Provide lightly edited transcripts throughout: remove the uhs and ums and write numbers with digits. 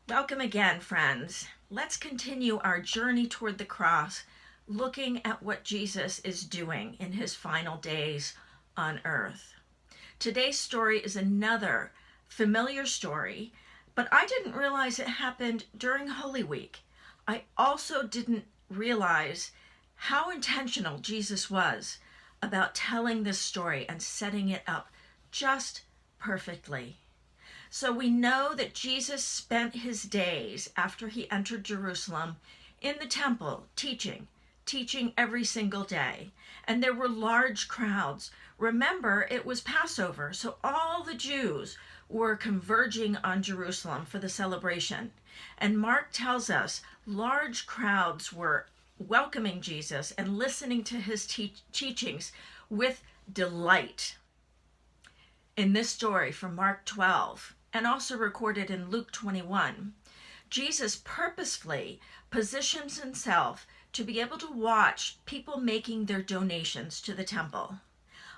Welcome again, friends. Let's continue our journey toward the cross, looking at what Jesus is doing in his final days on earth. Today's story is another familiar story, but I didn't realize it happened during Holy Week. I also didn't realize how intentional Jesus was about telling this story and setting it up just perfectly. So we know that Jesus spent his days after he entered Jerusalem in the temple teaching every single day. And there were large crowds. Remember, it was Passover, so all the Jews were converging on Jerusalem for the celebration. And Mark tells us large crowds were welcoming Jesus and listening to his teachings with delight. In this story from Mark 12, and also recorded in Luke 21, Jesus purposefully positions himself to be able to watch people making their donations to the temple.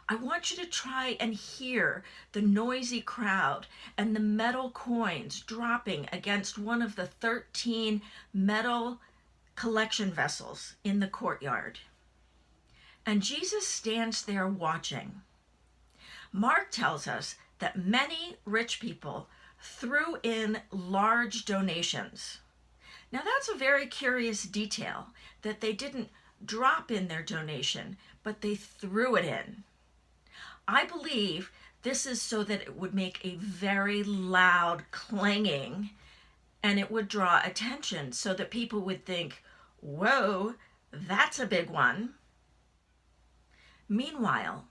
I want you to try and hear the noisy crowd and the metal coins dropping against one of the 13 metal collection vessels in the courtyard. And Jesus stands there watching. Mark tells us that many rich people threw in large donations. Now that's a very curious detail, that they didn't drop in their donation, but they threw it in. I believe this is so that it would make a very loud clanging and it would draw attention so that people would think, whoa, that's a big one. Meanwhile,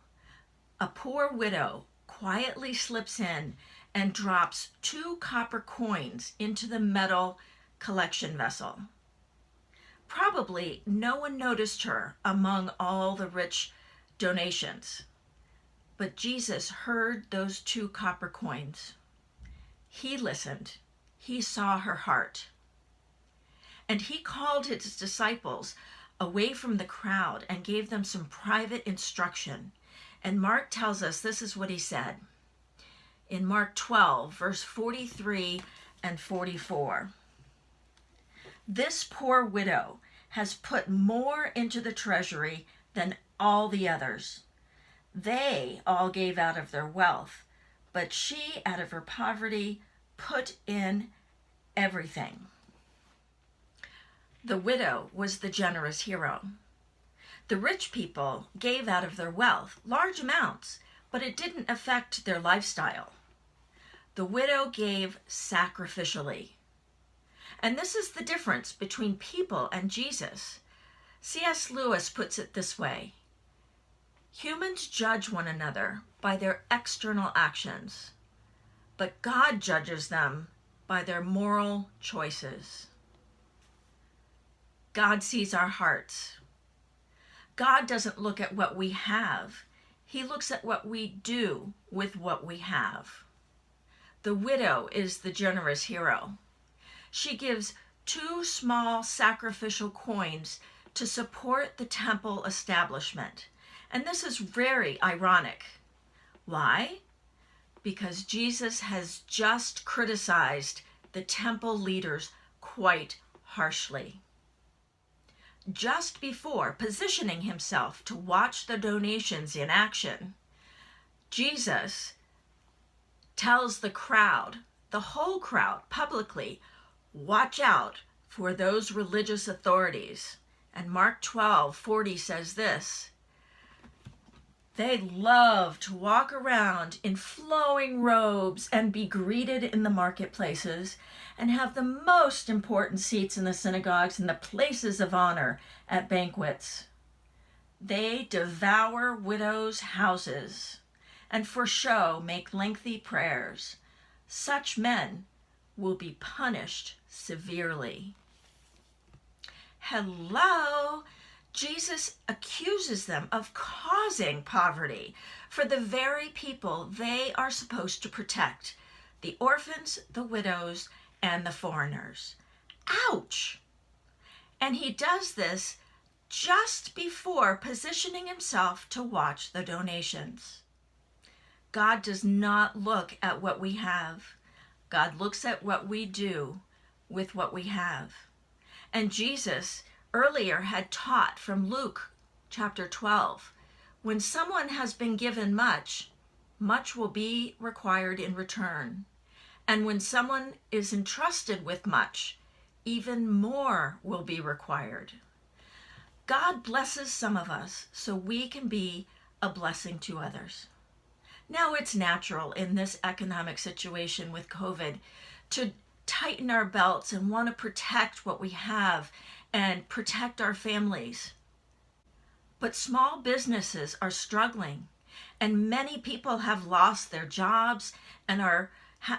a poor widow quietly slips in and drops 2 copper coins into the metal collection vessel. Probably no one noticed her among all the rich donations, but Jesus heard those 2 copper coins. He listened. He saw her heart. And he called his disciples away from the crowd and gave them some private instruction. And Mark tells us this is what he said in Mark 12, verse 43 and 44. This poor widow has put more into the treasury than all the others. They all gave out of their wealth, but she, out of her poverty, put in everything. The widow was the generous hero. The rich people gave out of their wealth large amounts, but it didn't affect their lifestyle. The widow gave sacrificially. And this is the difference between people and Jesus. C.S. Lewis puts it this way: humans judge one another by their external actions, but God judges them by their moral choices. God sees our hearts. God doesn't look at what we have. He looks at what we do with what we have. The widow is the generous hero. She gives 2 small sacrificial coins to support the temple establishment. And this is very ironic. Why? Because Jesus has just criticized the temple leaders quite harshly. Just before positioning himself to watch the donations in action, Jesus tells the crowd, the whole crowd, publicly, watch out for those religious authorities. And Mark 12:40 says this: they love to walk around in flowing robes and be greeted in the marketplaces and have the most important seats in the synagogues and the places of honor at banquets. They devour widows' houses and for show make lengthy prayers. Such men will be punished severely. Hello! Jesus accuses them of causing poverty for the very people they are supposed to protect: the orphans, the widows, and the foreigners. Ouch! And he does this just before positioning himself to watch the donations. God does not look at what we have. God looks at what we do with what we have. And Jesus earlier had taught from Luke chapter 12, when someone has been given much, much will be required in return. And when someone is entrusted with much, even more will be required. God blesses some of us so we can be a blessing to others. Now, it's natural in this economic situation with COVID to tighten our belts and want to protect what we have and protect our families. But small businesses are struggling, and many people have lost their jobs and are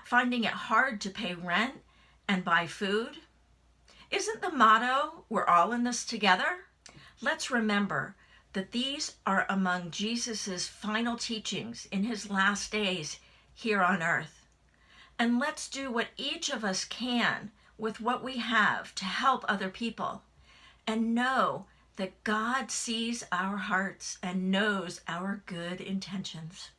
finding it hard to pay rent and buy food. Isn't the motto, we're all in this together? Let's remember that these are among Jesus's final teachings in his last days here on earth. And let's do what each of us can with what we have to help other people, and know that God sees our hearts and knows our good intentions.